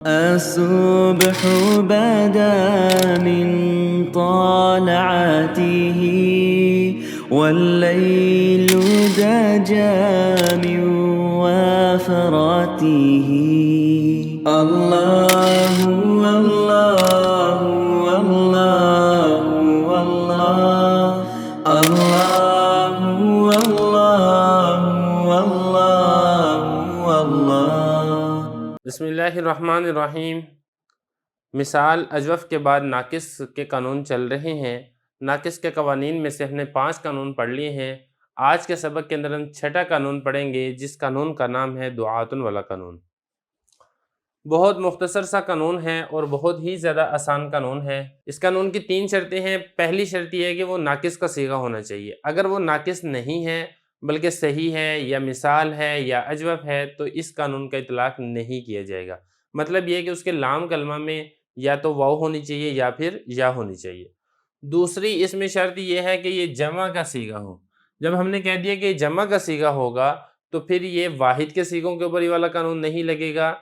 الصبح بدا من طالعته والليل دجى من وفراته الله والله والله والله الله والله والله والله. بسم اللہ الرحمن الرحیم. مثال اجوف کے بعد ناقص کے قانون چل رہے ہیں. ناقص کے قوانین میں سے ہم نے 5 قانون پڑھ لیے ہیں. آج کے سبق کے اندر ہم 6واں قانون پڑھیں گے، جس قانون کا نام ہے دعاتن والا قانون. بہت مختصر سا قانون ہے اور بہت ہی زیادہ آسان قانون ہے. اس قانون کی 3 شرطیں ہیں. پہلی شرط یہ ہے کہ وہ ناقص کا صیغہ ہونا چاہیے. اگر وہ ناقص نہیں ہے بلکہ صحیح ہے یا مثال ہے یا اجوف ہے تو اس قانون کا اطلاق نہیں کیا جائے گا. مطلب یہ ہے کہ اس کے لام کلمہ میں یا تو واو ہونی چاہیے یا پھر یا ہونی چاہیے. دوسری اس میں شرط یہ ہے کہ یہ جمع کا صیغہ ہو. جب ہم نے کہہ دیا کہ جمع کا صیغہ ہوگا تو پھر یہ واحد کے صیغوں کے اوپر یہ والا قانون نہیں لگے گا،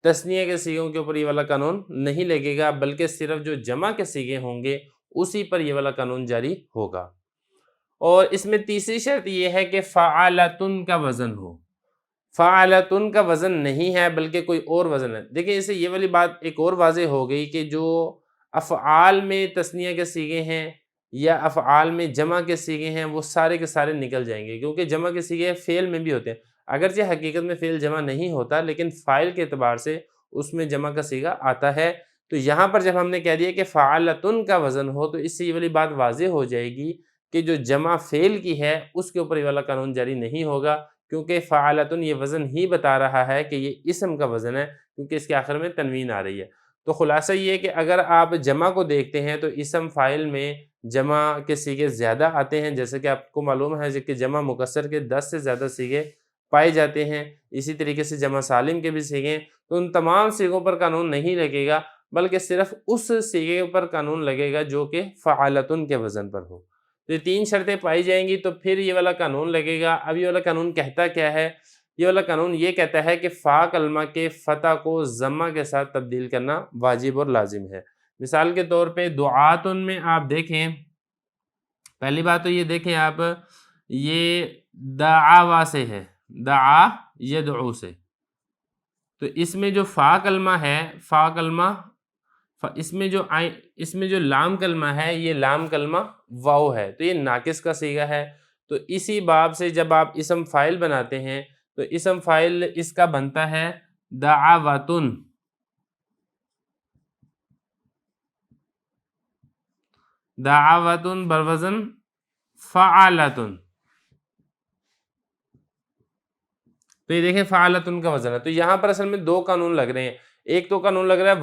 تثنیہ کے صیغوں کے اوپر یہ والا قانون نہیں لگے گا، بلکہ صرف جو جمع کے صیغے ہوں گے اسی پر یہ والا قانون جاری ہوگا. اور اس میں تیسری شرط یہ ہے کہ فعالتن کا وزن ہو. فعالتن کا وزن نہیں ہے بلکہ کوئی اور وزن ہے. دیکھیں اس سے یہ والی بات ایک اور واضح ہو گئی کہ جو افعال میں تثنیہ کے صیغے ہیں یا افعال میں جمع کے صیغے ہیں وہ سارے کے سارے نکل جائیں گے، کیونکہ جمع کے صیغے فعل میں بھی ہوتے ہیں. اگرچہ حقیقت میں فعل جمع نہیں ہوتا لیکن فاعل کے اعتبار سے اس میں جمع کا صیغہ آتا ہے. تو یہاں پر جب ہم نے کہہ دیا کہ فعالتن کا وزن ہو تو اس سے یہ والی بات واضح ہو جائے گی کہ جو جمع فعل کی ہے اس کے اوپر یہ والا قانون جاری نہیں ہوگا، کیونکہ فعالتن یہ وزن ہی بتا رہا ہے کہ یہ اسم کا وزن ہے، کیونکہ اس کے آخر میں تنوین آ رہی ہے. تو خلاصہ یہ ہے کہ اگر آپ جمع کو دیکھتے ہیں تو اسم فاعل میں جمع کے صیغے زیادہ آتے ہیں، جیسے کہ آپ کو معلوم ہے کہ جمع مکسر کے 10 سے زیادہ صیغے پائے جاتے ہیں. اسی طریقے سے جمع سالم کے بھی صیغے، تو ان تمام صیغوں پر قانون نہیں لگے گا بلکہ صرف اس صیغے پر قانون لگے گا جو کہ فعالتن کے وزن پر ہو. تو یہ 3 شرطیں پائی جائیں گی تو پھر یہ والا قانون لگے گا. اب یہ والا قانون کہتا کیا ہے؟ یہ والا قانون یہ کہتا ہے کہ فا کلمہ کے فتح کو ضمہ کے ساتھ تبدیل کرنا واجب اور لازم ہے. مثال کے طور پہ دعاتن میں آپ دیکھیں، پہلی بات تو یہ دیکھیں آپ، یہ دعاوا سے ہے، دعا یدعو سے. تو اس میں جو فا کلمہ ہے، فا کلمہ اس میں جو لام کلمہ ہے یہ لام کلمہ واو ہے، تو یہ ناقص کا صیغہ ہے. تو اسی باب سے جب آپ اسم فاعل بناتے ہیں تو اسم فاعل اس کا بنتا ہے دعواتن. دعواتن بروزن فعالتن. تو یہ دیکھیں فعالتن کا وزن ہے. تو یہاں پر اصل میں 2 قانون لگ رہے ہیں. ایک تو قانون لگ رہا ہے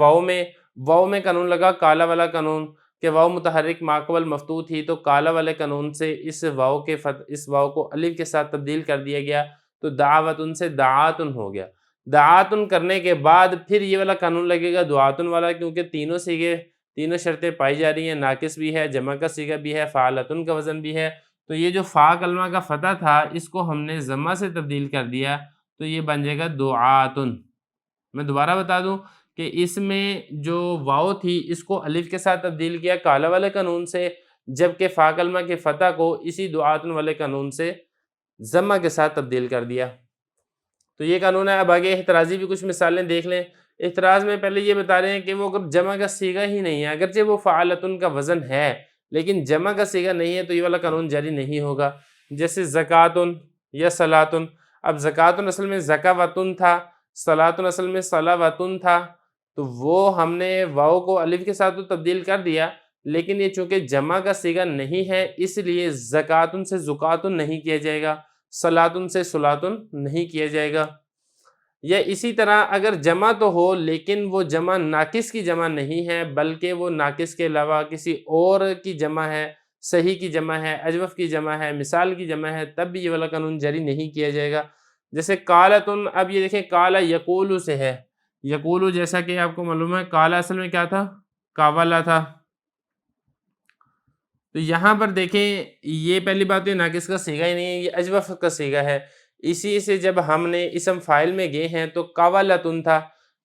واو میں قانون لگا کالا والا قانون کہ واو متحرک ماقبل مفتوح تھی، تو کالا والے قانون سے اس واو کو الف کے ساتھ تبدیل کر دیا گیا، تو دعواتن سے دعاتن ہو گیا. دعاتن کرنے کے بعد پھر یہ والا قانون لگے گا دعاتن والا، کیونکہ تینوں شرطیں پائی جا رہی ہیں، ناقص بھی ہے، جمع کا صیغہ بھی ہے، فعالتن کا وزن بھی ہے. تو یہ جو فا کلمہ کا فتح تھا اس کو ہم نے ضمہ سے تبدیل کر دیا تو یہ بن جائے گا دعاتن. میں دوبارہ بتا دوں کہ اس میں جو واو تھی اس کو الف کے ساتھ تبدیل کیا کالا والے قانون سے، جبکہ فا کلمہ کے فتح کو اسی دعاتن والے قانون سے ضمہ کے ساتھ تبدیل کر دیا. تو یہ قانون ہے. اب آگے احترازی بھی کچھ مثالیں دیکھ لیں. احتراز میں پہلے یہ بتا رہے ہیں کہ وہ اگر جمع کا صیغہ ہی نہیں ہے، اگرچہ وہ فعالتن کا وزن ہے لیکن جمع کا صیغہ نہیں ہے تو یہ والا قانون جاری نہیں ہوگا. جیسے زکاتن یا صلاتن. اب زکاتن اصل میں زکاوتن تھا، صلاتن اصل میں صلاوتن تھا، تو وہ ہم نے واو کو الف کے ساتھ تو تبدیل کر دیا لیکن یہ چونکہ جمع کا صیغہ نہیں ہے اس لیے زکاتن سے زکاتن نہیں کیا جائے گا، صلاتن سے صلاتن نہیں کیا جائے گا. یا اسی طرح اگر جمع تو ہو لیکن وہ جمع ناقص کی جمع نہیں ہے بلکہ وہ ناقص کے علاوہ کسی اور کی جمع ہے، صحیح کی جمع ہے، اجوف کی جمع ہے، مثال کی جمع ہے، تب بھی یہ والا قانون جاری نہیں کیا جائے گا. جیسے کالتن. اب یہ دیکھیں کالا یقولو سے ہے. یقولو جیسا کہ آپ کو معلوم ہے کالا اصل میں کیا تھا؟ کاولا تھا. تو یہاں پر دیکھیں یہ پہلی بات یہ ناقص کا صیغہ ہی نہیں ہے، یہ اجوف کا صیغہ ہے. اسی سے جب ہم نے اسم فاعل میں گئے ہیں تو قاولتن تھا،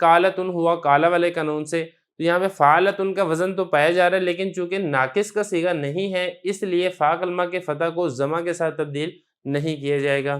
کالتن ہوا کالا والے قانون سے، تو یہاں پہ فعالتن کا وزن تو پایا جا رہا ہے، لیکن چونکہ ناقص کا صیغہ نہیں ہے اس لیے فا کلمہ کے فتح کو ضمہ کے ساتھ تبدیل نہیں کیا جائے گا۔